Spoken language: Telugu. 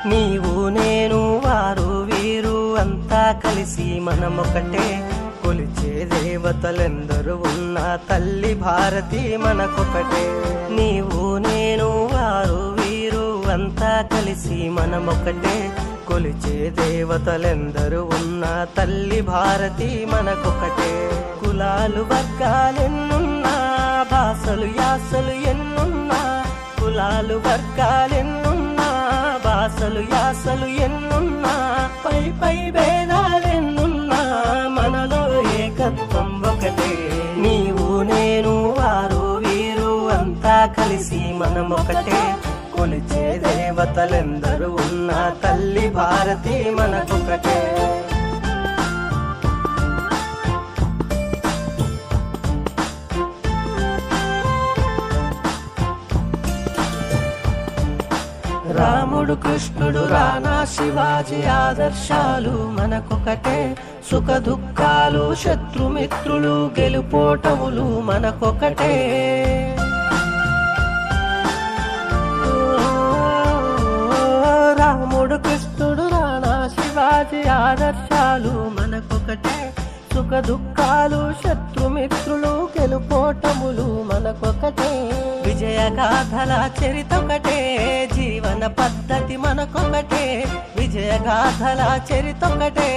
నీవు నేను వారు వీరు అంతా కలిసి మనమొకటే, కొలిచే దేవతలెందరూ ఉన్నా తల్లి భారతి మనకొకటే. నీవు నేను వారు వీరు అంతా కలిసి మనమొకటే, కొలిచే దేవతలెందరూ ఉన్నా తల్లి భారతి మనకొకటే. కులాలు వర్గాలెన్నున్నా, భాషలు యాసలు ఎన్నున్నా, కులాలు వర్గాలెన్నున్నా, భాషలు యాసలు ఎన్నున్నా, పై పై భేదాలెన్నున్నా, మనలో ఏకత్వం ఒకటే. నీవు నేను వారు వీరు అంతా కలిసి మనమొకటే, కొలిచే దేవతలెందరూ ఉన్నా తల్లి భారతి మనకొకటే. రాముడు కృష్ణుడు రానా శివాజీ ఆదర్శాలు మనకొకటే, సుఖ దుఃఖాలు శత్రుమిత్రులు గెలుపోటములు మనకొకటే. రాముడు కృష్ణుడు రానా శివాజీ ఆదర్శాలు మనకొకటే, సుఖ దుఃఖాలు శత్రుమిత్రులు గెలుపోటములు మనకొకటే. విజయగాథల చరితొకటే, జీవన పద్ధతి మనకొకటే, విజయగాథల చరితొకటే.